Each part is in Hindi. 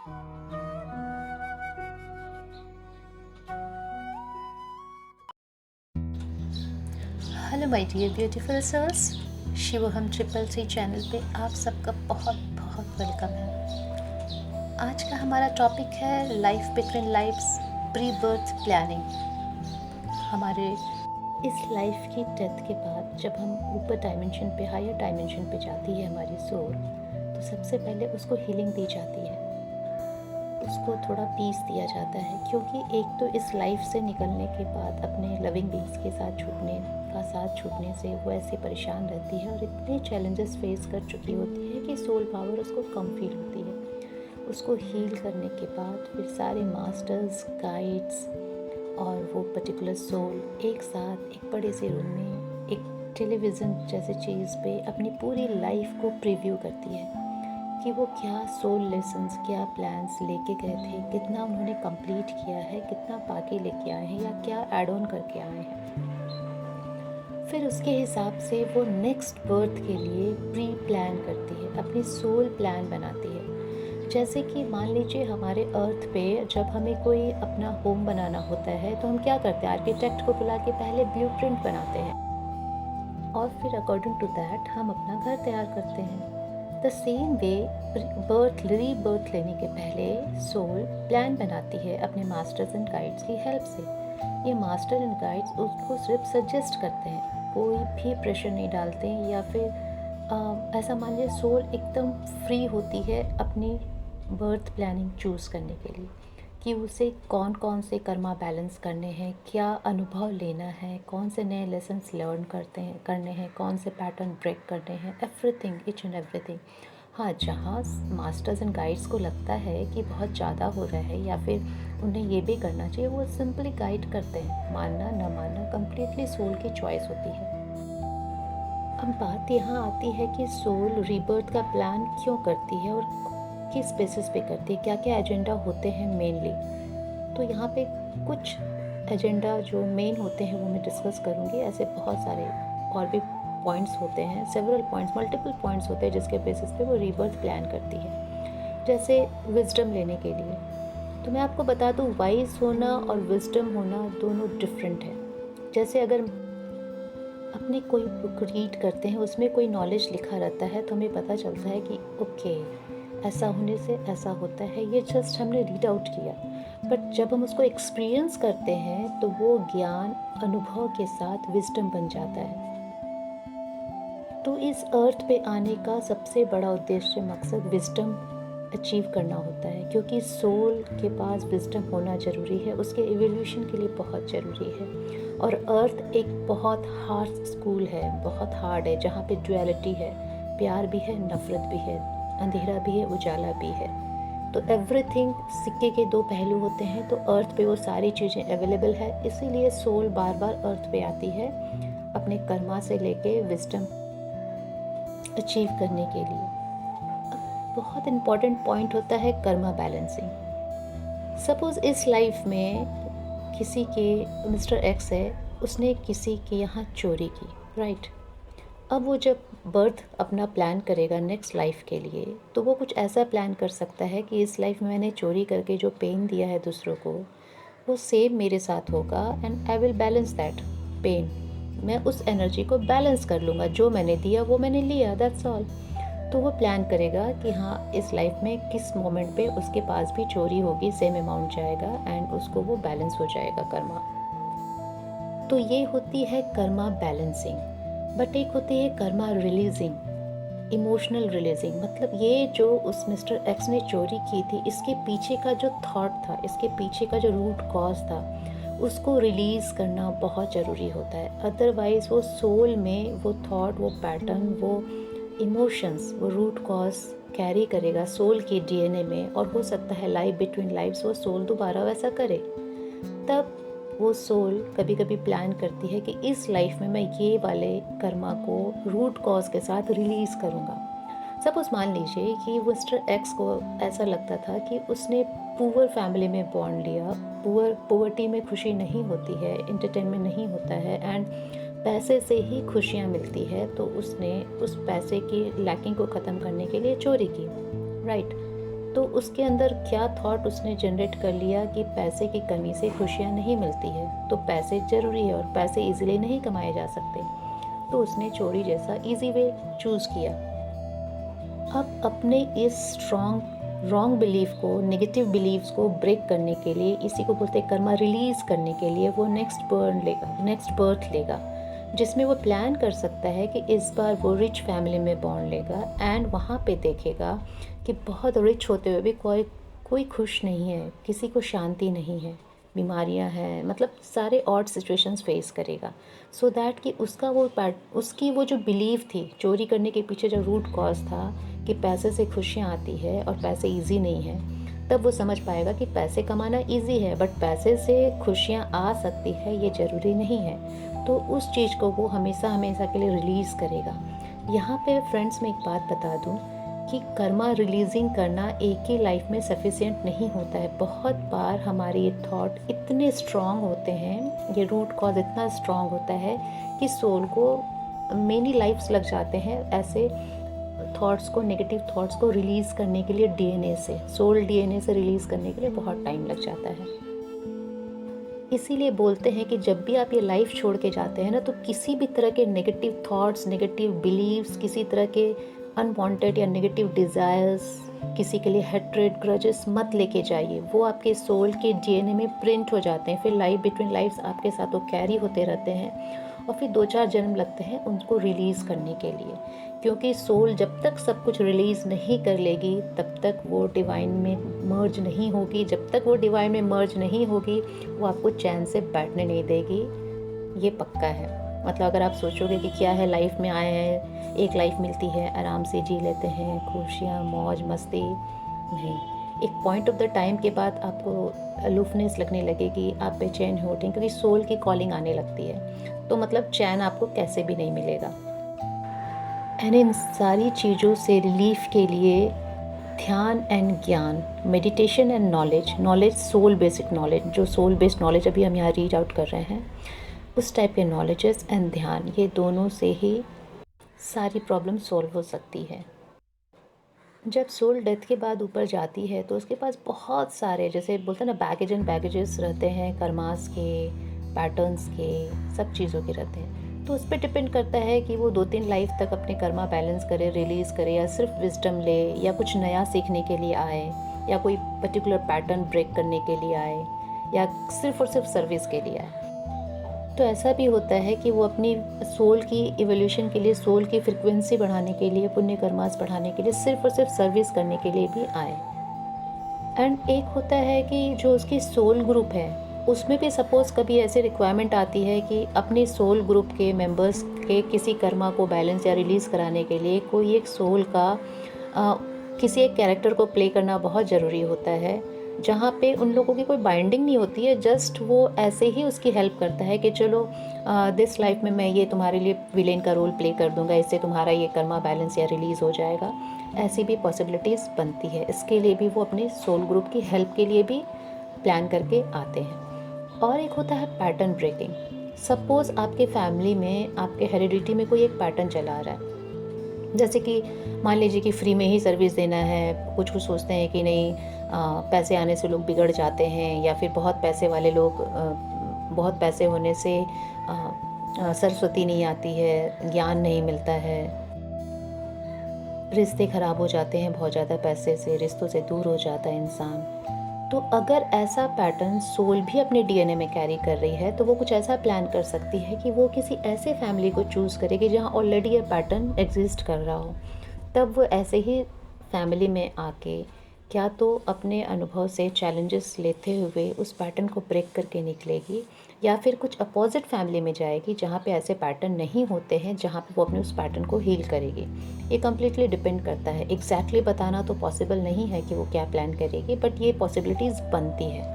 Hello my dear beautiful souls, Shivoham triple C channel पे आप सबका बहुत बहुत वेलकम है। आज का हमारा टॉपिक है life between lifes pre birth planning. हमारे इस लाइफ की डेथ के बाद जब हम ऊपर डायमेंशन पे, हायर डायमेंशन पे जाती है हमारी सोल, तो सबसे पहले उसको हीलिंग दी जाती है, उसको थोड़ा पीस दिया जाता है। क्योंकि एक तो इस लाइफ से निकलने के बाद अपने लविंग बींग्स के साथ छूटने से वो ऐसे परेशान रहती है और इतने चैलेंजेस फेस कर चुकी होती है कि सोल पावर उसको कम फील होती है। उसको हील करने के बाद फिर सारे मास्टर्स, गाइड्स और वो पर्टिकुलर सोल एक साथ एक बड़े से रूम में एक टेलीविज़न जैसे चीज़ पे अपनी पूरी लाइफ को प्रीव्यू करती है कि वो क्या सोल लेसन्स, क्या प्लान्स लेके गए थे, कितना उन्होंने कंप्लीट किया है, कितना बाकी लेके आए हैं या क्या ऐड ऑन करके आए हैं। फिर उसके हिसाब से वो नेक्स्ट बर्थ के लिए प्री प्लान करती है, अपनी सोल प्लान बनाती है। जैसे कि मान लीजिए हमारे अर्थ पे जब हमें कोई अपना होम बनाना होता है तो हम क्या करते हैं, आर्किटेक्ट को बुला के पहले ब्लूप्रिंट बनाते हैं और फिर अकॉर्डिंग टू दैट हम अपना घर तैयार करते हैं। द सेम वे रीबर्थ लेने के पहले सोल प्लान बनाती है अपने मास्टर्स एंड गाइड्स की हेल्प से। ये मास्टर एंड गाइड्स उसको सिर्फ सजेस्ट करते हैं, कोई भी प्रेशर नहीं डालते हैं। या फिर ऐसा मान लीजिए सोल एकदम फ्री होती है अपनी बर्थ प्लानिंग चूज़ करने के लिए कि उसे कौन कौन से कर्मा बैलेंस करने हैं, क्या अनुभव लेना है, कौन से नए लेसन्स लर्न करने हैं, कौन से पैटर्न ब्रेक करने हैं, एवरीथिंग, ईच एंड एवरीथिंग। हाँ, जहाँ मास्टर्स एंड गाइड्स को लगता है कि बहुत ज़्यादा हो रहा है या फिर उन्हें ये भी करना चाहिए, वो सिंपली गाइड करते हैं। मानना न मानना कंप्लीटली सोल की चॉइस होती है। अब बात यहाँ आती है कि सोल रीबर्थ का प्लान क्यों करती है और किस बेसिस पे करती है, क्या क्या एजेंडा होते हैं मेनली। तो यहाँ पे कुछ एजेंडा जो मेन होते हैं वो मैं डिस्कस करूँगी। ऐसे बहुत सारे और भी पॉइंट्स होते हैं, सेवरल पॉइंट्स, मल्टीपल पॉइंट्स होते हैं जिसके बेसिस पे वो रीबर्थ प्लान करती है। जैसे विजडम लेने के लिए तो मैं आपको बता दूँ, वाइज होना और विजडम होना दोनों डिफरेंट है। जैसे अगर अपने कोई बुक रीड करते हैं, उसमें कोई नॉलेज लिखा रहता है तो हमें पता चलता है कि ओके, ऐसा होने से ऐसा होता है, ये जस्ट हमने रीड आउट किया। बट जब हम उसको एक्सपीरियंस करते हैं तो वो ज्ञान अनुभव के साथ विजडम बन जाता है। तो इस अर्थ पे आने का सबसे बड़ा उद्देश्य, मकसद विजडम अचीव करना होता है, क्योंकि सोल के पास विजडम होना ज़रूरी है, उसके इवोल्यूशन के लिए बहुत ज़रूरी है। और अर्थ एक बहुत हार्ड स्कूल है, बहुत हार्ड है, जहाँ पे ड्युअलिटी है, प्यार भी है, नफ़रत भी है, अंधेरा भी है, उजाला भी है। तो एवरीथिंग, सिक्के के दो पहलू होते हैं, तो अर्थ पे वो सारी चीज़ें अवेलेबल है। इसीलिए सोल बार बार अर्थ पे आती है अपने कर्मा से लेके विजडम अचीव करने के लिए। बहुत इम्पॉर्टेंट पॉइंट होता है कर्मा बैलेंसिंग। सपोज़ इस लाइफ में किसी के मिस्टर एक्स है, उसने किसी के यहाँ चोरी की, राइट। अब वो जब बर्थ अपना प्लान करेगा नेक्स्ट लाइफ के लिए, तो वो कुछ ऐसा प्लान कर सकता है कि इस लाइफ में मैंने चोरी करके जो पेन दिया है दूसरों को, वो सेम मेरे साथ होगा and I will balance that pain. मैं उस एनर्जी को बैलेंस कर लूँगा, जो मैंने दिया वो मैंने लिया, दैट्स ऑल। तो वो प्लान करेगा कि हाँ, इस लाइफ में किस मोमेंट पे उसके पास भी चोरी होगी, सेम अमाउंट जाएगा एंड उसको वो बैलेंस हो जाएगा कर्मा। तो ये होती है कर्मा बैलेंसिंग। बट एक होती है कर्मा रिलीजिंग, इमोशनल रिलीजिंग। मतलब ये जो उस मिस्टर एक्स ने चोरी की थी, इसके पीछे का जो थॉट था, इसके पीछे का जो रूट कॉज था, उसको रिलीज़ करना बहुत ज़रूरी होता है। अदरवाइज़ वो सोल में वो थॉट, वो पैटर्न, वो इमोशंस, वो रूट कॉज कैरी करेगा सोल के डीएनए में, और हो सकता है लाइफ बिटवीन लाइफ्स वो सोल दोबारा वैसा करे। तब वो सोल कभी कभी प्लान करती है कि इस लाइफ में मैं ये वाले कर्मा को रूट कॉज के साथ रिलीज़ करूँगा। सपोज मान लीजिए कि मिस्टर एक्स को ऐसा लगता था कि उसने पुअर फैमिली में बॉर्न लिया, पुअर्टी में खुशी नहीं होती है, इंटरटेनमेंट नहीं होता है एंड पैसे से ही खुशियाँ मिलती है, तो उसने उस पैसे की लैकिंग को ख़त्म करने के लिए चोरी की, राइट। तो उसके अंदर क्या थॉट उसने जनरेट कर लिया कि पैसे की कमी से खुशियाँ नहीं मिलती है, तो पैसे ज़रूरी है और पैसे इजीली नहीं कमाए जा सकते, तो उसने चोरी जैसा इजी वे चूज़ किया। अब अपने इस रॉन्ग बिलीफ को, नेगेटिव बिलीव्स को ब्रेक करने के लिए, इसी को बोलते हैं कर्मा रिलीज़ करने के लिए, वो नेक्स्ट बर्थ लेगा, जिसमें वो प्लान कर सकता है कि इस बार वो रिच फैमिली में बॉर्न लेगा एंड वहाँ पे देखेगा कि बहुत रिच होते हुए भी कोई खुश नहीं है, किसी को शांति नहीं है, बीमारियां हैं, मतलब सारे ऑड सिचुएशंस फेस करेगा। सो दैट कि उसकी वो जो बिलीव थी, चोरी करने के पीछे जो रूट कॉज था कि पैसे से खुशियाँ आती है और पैसे ईजी नहीं है, तब वो समझ पाएगा कि पैसे कमाना ईजी है बट पैसे से खुशियाँ आ सकती है ये ज़रूरी नहीं है। तो उस चीज़ को वो हमेशा हमेशा के लिए रिलीज़ करेगा। यहाँ पे फ्रेंड्स मैं एक बात बता दूँ कि कर्मा रिलीजिंग करना एक ही लाइफ में सफिशिएंट नहीं होता है। बहुत बार हमारे ये थॉट इतने स्ट्रॉन्ग होते हैं, ये रूट कॉज इतना स्ट्रॉन्ग होता है कि सोल को मेनी लाइफ्स लग जाते हैं ऐसे थॉट्स को, नेगेटिव थॉट्स को रिलीज़ करने के लिए। डीएनए से, सोल डीएनए से रिलीज़ करने के लिए बहुत टाइम लग जाता है। इसीलिए बोलते हैं कि जब भी आप ये लाइफ छोड़ के जाते हैं ना, तो किसी भी तरह के नेगेटिव थॉट्स, नेगेटिव बिलीव्स, किसी तरह के अनवांटेड या नेगेटिव डिज़ायर्स, किसी के लिए हेट्रेड, ग्रजेस मत लेके जाइए। वो आपके सोल के डीएनए में प्रिंट हो जाते हैं, फिर लाइफ बिटवीन लाइफ्स आपके साथ वो कैरी होते रहते हैं और फिर 2-4 जन्म लगते हैं उनको रिलीज़ करने के लिए। क्योंकि सोल जब तक सब कुछ रिलीज़ नहीं कर लेगी तब तक वो डिवाइन में मर्ज नहीं होगी। जब तक वो डिवाइन में मर्ज नहीं होगी वो आपको चैन से बैठने नहीं देगी, ये पक्का है। मतलब अगर आप सोचोगे कि क्या है, लाइफ में आए हैं, एक लाइफ मिलती है, आराम से जी लेते हैं, खुशियाँ, मौज मस्ती, नहीं। एक पॉइंट ऑफ द टाइम के बाद आपको अलूफनेस लगने लगेगी, आप बेचैन हो उठेंगे क्योंकि सोल की कॉलिंग आने लगती है। तो मतलब चैन आपको कैसे भी नहीं मिलेगा। एंड इन सारी चीज़ों से रिलीफ के लिए ध्यान एंड ज्ञान, meditation and knowledge, soul basic knowledge, जो सोल बेस्ड नॉलेज अभी हम यहाँ रीड आउट कर रहे हैं, उस टाइप के नॉलेजेस एंड ध्यान, ये दोनों से ही सारी प्रॉब्लम सॉल्व हो सकती है। जब सोल डेथ के बाद ऊपर जाती है तो उसके पास बहुत सारे, जैसे बोलते हैं ना, बैगेज एंड बैगेजेस रहते हैं, कर्मास के, पैटर्न्स के, सब चीज़ों के रहते हैं। तो उस पर डिपेंड करता है कि वो 2-3 लाइफ तक अपने कर्मा बैलेंस करे, रिलीज़ करे, या सिर्फ विजडम ले, या कुछ नया सीखने के लिए आए, या कोई पर्टिकुलर पैटर्न ब्रेक करने के लिए आए, या सिर्फ और सिर्फ सर्विस के लिए आए। तो ऐसा भी होता है कि वो अपनी सोल की इवोल्यूशन के लिए, सोल की फ्रिक्वेंसी बढ़ाने के लिए, पुण्य कर्मास बढ़ाने के लिए, सिर्फ और सिर्फ सर्विस करने के लिए भी आए। एंड एक होता है कि जो उसकी सोल ग्रुप है, उसमें भी सपोज़ कभी ऐसे रिक्वायरमेंट आती है कि अपने सोल ग्रुप के मेंबर्स के किसी कर्मा को बैलेंस या रिलीज़ कराने के लिए कोई एक सोल का किसी एक कैरेक्टर को प्ले करना बहुत ज़रूरी होता है, जहाँ पे उन लोगों की कोई बाइंडिंग नहीं होती है, जस्ट वो ऐसे ही उसकी हेल्प करता है कि चलो दिस लाइफ में मैं ये तुम्हारे लिए विलेन का रोल प्ले कर दूंगा, इससे तुम्हारा ये कर्मा बैलेंस या रिलीज़ हो जाएगा। ऐसी भी पॉसिबिलिटीज़ बनती है। इसके लिए भी वो अपने सोल ग्रुप की हेल्प के लिए भी प्लान करके आते हैं। और एक होता है पैटर्न ब्रेकिंग। सपोज़ आपके फैमिली में, आपके हेरिडिटी में कोई एक पैटर्न चला आ रहा है, जैसे कि मान लीजिए कि फ्री में ही सर्विस देना है, कुछ सोचते हैं कि नहीं, पैसे आने से लोग बिगड़ जाते हैं, या फिर बहुत पैसे वाले लोग, बहुत पैसे होने से सरस्वती नहीं आती है, ज्ञान नहीं मिलता है, रिश्ते ख़राब हो जाते हैं, बहुत ज़्यादा पैसे से रिश्तों से दूर हो जाता है इंसान। तो अगर ऐसा पैटर्न सोल भी अपने डीएनए में कैरी कर रही है, तो वो कुछ ऐसा प्लान कर सकती है कि वो किसी ऐसे फैमिली को चूज़ करेगी जहाँ ऑलरेडी ये पैटर्न एग्जिस्ट कर रहा हो। तब वो ऐसे ही फैमिली में आके क्या तो अपने अनुभव से चैलेंजेस लेते हुए उस पैटर्न को ब्रेक करके निकलेगी, या फिर कुछ अपोजिट फैमिली में जाएगी जहाँ पे ऐसे पैटर्न नहीं होते हैं, जहाँ पे वो अपने उस पैटर्न को हील करेगी। ये कम्प्लीटली डिपेंड करता है। एग्जैक्टली बताना तो पॉसिबल नहीं है कि वो क्या प्लान करेगी, बट ये पॉसिबिलिटीज़ बनती है।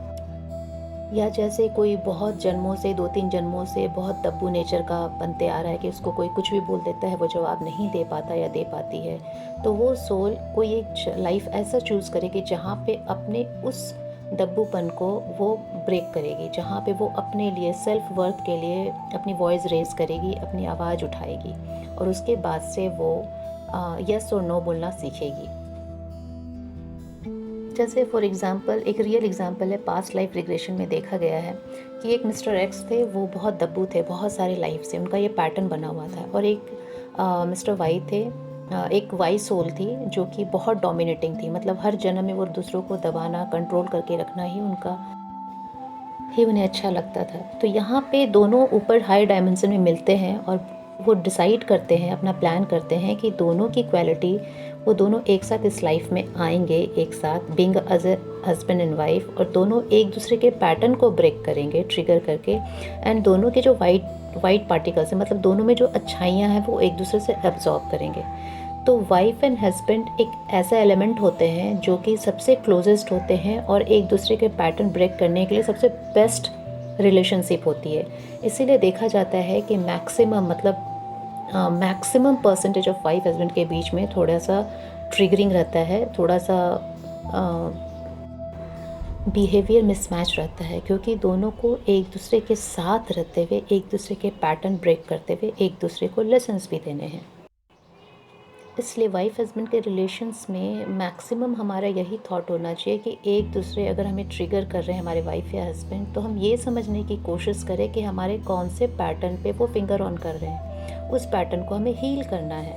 या जैसे कोई बहुत जन्मों से, 2-3 जन्मों से बहुत दब्बू नेचर का बनते आ रहा है कि उसको कोई कुछ भी बोल देता है, वो जवाब नहीं दे पाता या दे पाती है, तो वो सोल कोई एक लाइफ ऐसा चूज़ करेगी जहाँ पे अपने उस दब्बूपन को वो ब्रेक करेगी, जहाँ पे वो अपने लिए सेल्फ वर्थ के लिए अपनी वॉइस रेज करेगी, अपनी आवाज़ उठाएगी, और उसके बाद से वो यस और नो बोलना सीखेगी। जैसे फॉर एग्ज़ाम्पल एक रियल एग्ज़ाम्पल है, पास्ट लाइफ रिग्रेशन में देखा गया है कि एक मिस्टर एक्स थे, वो बहुत दब्बू थे बहुत सारे लाइफ से, उनका ये पैटर्न बना हुआ था। और एक मिस्टर वाई थे, एक वाई सोल थी जो कि बहुत डोमिनेटिंग थी, मतलब हर जन्म में वो दूसरों को दबाना, कंट्रोल करके रखना ही उन्हें अच्छा लगता था। तो यहाँ पे दोनों ऊपर हाई डायमेंशन में मिलते हैं और वो डिसाइड करते हैं, अपना प्लान करते हैं कि दोनों की क्वालिटी, वो दोनों एक साथ इस लाइफ में आएंगे, एक साथ being as a husband and wife, और दोनों एक दूसरे के पैटर्न को ब्रेक करेंगे ट्रिगर करके। एंड दोनों के जो वाइट पार्टिकल्स हैं, मतलब दोनों में जो अच्छाइयाँ हैं, वो एक दूसरे से एब्जॉर्ब करेंगे। तो वाइफ एंड हस्बैंड एक ऐसा एलिमेंट होते हैं जो कि सबसे क्लोजेस्ट होते हैं और एक दूसरे के पैटर्न ब्रेक करने के लिए सबसे बेस्ट रिलेशनशिप होती है। इसीलिए देखा जाता है कि maximum percentage of wife husband के बीच में थोड़ा सा ट्रिगरिंग रहता है, थोड़ा सा बिहेवियर मिसमैच रहता है, क्योंकि दोनों को एक दूसरे के साथ रहते हुए, एक दूसरे के पैटर्न ब्रेक करते हुए एक दूसरे को लेसन्स भी देने हैं। इसलिए वाइफ हस्बैंड के रिलेशंस में मैक्सिमम हमारा यही थॉट होना चाहिए कि एक दूसरे, अगर हमें ट्रिगर कर रहे हैं हमारे वाइफ या हस्बैंड, तो हम ये समझने की कोशिश करें कि हमारे कौन से पैटर्न पे वो फिंगर ऑन कर रहे हैं, उस पैटर्न को हमें हील करना है।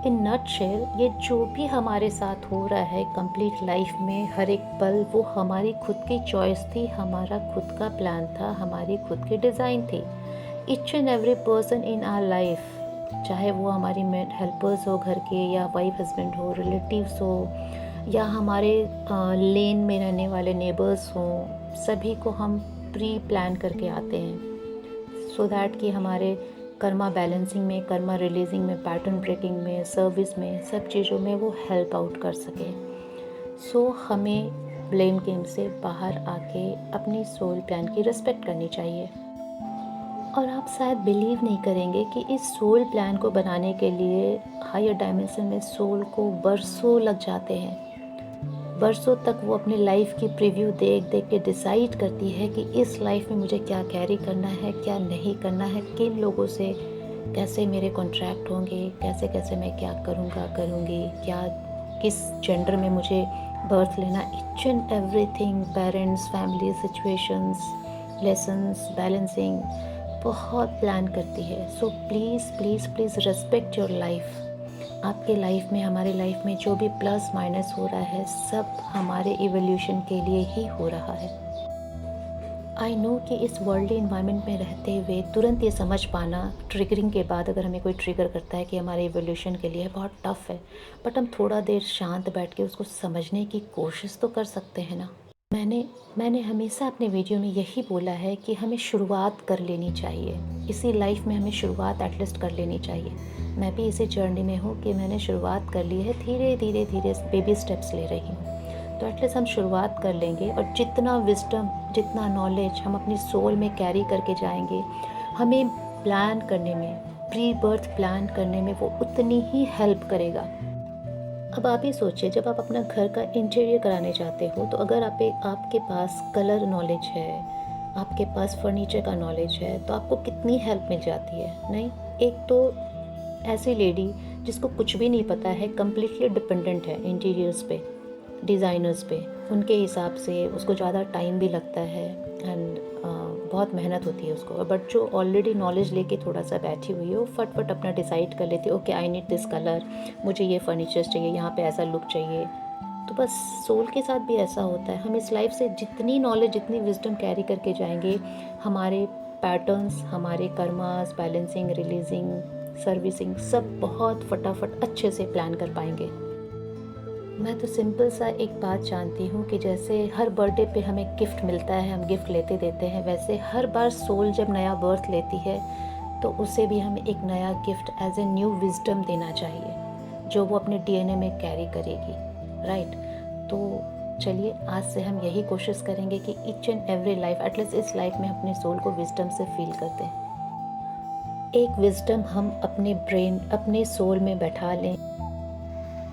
इन नटशेल, ये जो भी हमारे साथ हो रहा है कंप्लीट लाइफ में, हर एक पल, वो हमारी खुद की चॉइस थी, हमारा खुद का प्लान था, हमारी खुद की डिज़ाइन थी। Each and every person in our life, चाहे वो हमारी हेल्पर्स हो घर के, या वाइफ हस्बैंड हो, रिलेटिव्स हो, या हमारे लेन में रहने वाले नेबर्स हों, सभी को हम प्री प्लान करके आते हैं सो दैट कि हमारे कर्मा बैलेंसिंग में, कर्मा रिलीजिंग में, पैटर्न ब्रेकिंग में, सर्विस में, सब चीज़ों में वो हेल्प आउट कर सके। सो हमें ब्लेम गेम से बाहर आके अपनी सोल प्लान की रिस्पेक्ट करनी चाहिए। और आप शायद बिलीव नहीं करेंगे कि इस सोल प्लान को बनाने के लिए हायर डायमेंशन में सोल को बरसों लग जाते हैं। बरसों तक वो अपनी लाइफ की प्रीव्यू देख देख के डिसाइड करती है कि इस लाइफ में मुझे क्या कैरी करना है, क्या नहीं करना है, किन लोगों से कैसे मेरे कॉन्ट्रैक्ट होंगे, कैसे कैसे मैं क्या करूँगी, क्या किस जेंडर में मुझे बर्थ लेना, each and everything, parents, family, situations, lessons, balancing, बहुत प्लान करती है। So please please please respect your life. आपके लाइफ में, हमारे लाइफ में जो भी प्लस माइनस हो रहा है, सब हमारे इवोल्यूशन के लिए ही हो रहा है। आई नो कि इस वर्ल्डली इन्वायरमेंट में रहते हुए तुरंत ये समझ पाना, ट्रिगरिंग के बाद अगर हमें कोई ट्रिगर करता है कि हमारे इवोल्यूशन के लिए बहुत टफ़ है, बट हम थोड़ा देर शांत बैठ के उसको समझने की कोशिश तो कर सकते हैं ना। मैंने हमेशा अपने वीडियो में यही बोला है कि हमें शुरुआत कर लेनी चाहिए, इसी लाइफ में हमें शुरुआत एटलीस्ट कर लेनी चाहिए। मैं भी इसी जर्नी में हूँ कि मैंने शुरुआत कर ली है, धीरे धीरे धीरे बेबी स्टेप्स ले रही हूँ। तो एटलीस्ट हम शुरुआत कर लेंगे, और जितना विजडम, जितना नॉलेज हम अपनी सोल में कैरी करके जाएंगे, हमें प्लान करने में, प्री बर्थ प्लान करने में वो उतनी ही हेल्प करेगा। अब आप ही सोचिए, जब आप अपना घर का इंटीरियर कराने जाते हो, तो अगर आपके पास कलर नॉलेज है, आपके पास फर्नीचर का नॉलेज है, तो आपको कितनी हेल्प मिल जाती है। नहीं, एक तो ऐसी लेडी जिसको कुछ भी नहीं पता है, कम्प्लीटली डिपेंडेंट है इंटीरियर्स पे, डिज़ाइनर्स पे, उनके हिसाब से उसको ज़्यादा टाइम भी लगता है एंड बहुत मेहनत होती है उसको। बट जो ऑलरेडी नॉलेज लेके थोड़ा सा बैठी हुई है, वो फटफट अपना डिसाइड कर लेती है, okay I need this colour, मुझे ये फर्नीचर्स चाहिए, यहाँ पे ऐसा लुक चाहिए। तो बस सोल के साथ भी ऐसा होता है। हम इस लाइफ से जितनी नॉलेज, जितनी विजडम कैरी करके जाएंगे, हमारे पैटर्न्स, हमारे कर्मास, बैलेंसिंग, रिलीजिंग, सर्विसिंग, सब बहुत फटाफट अच्छे से प्लान कर पाएंगे। मैं तो सिंपल सा एक बात जानती हूँ कि जैसे हर बर्थडे पे हमें गिफ्ट मिलता है, हम गिफ्ट लेते देते हैं, वैसे हर बार सोल जब नया बर्थ लेती है, तो उसे भी हमें एक नया gift as a new wisdom देना चाहिए, जो वो अपने डीएनए में कैरी करेगी, राइट। तो चलिए, आज से हम यही कोशिश करेंगे कि each and every life, at least इस लाइफ में, अपने सोल को विजडम से फील करते हैं। एक विजडम हम अपने ब्रेन, अपने सोल में बैठा लें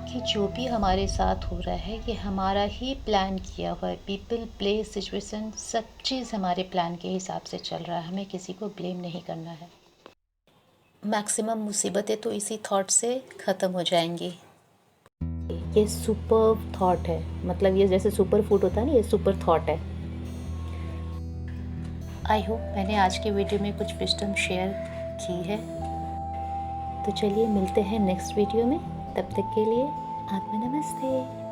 कि जो भी हमारे साथ हो रहा है, ये हमारा ही प्लान किया हुआ है। पीपल, प्लेस, सिचुएशन, सब चीज़ हमारे प्लान के हिसाब से चल रहा है, हमें किसी को ब्लेम नहीं करना है। मैक्सिमम मुसीबतें तो इसी थॉट से ख़त्म हो जाएंगी। ये सुपर थॉट है, मतलब ये जैसे सुपर फूड होता है ना, ये सुपर थॉट है। आई होप मैंने आज की वीडियो में कुछ विजडम शेयर की है। तो चलिए मिलते हैं नेक्स्ट वीडियो में, तब तक के लिए आपका नमस्ते।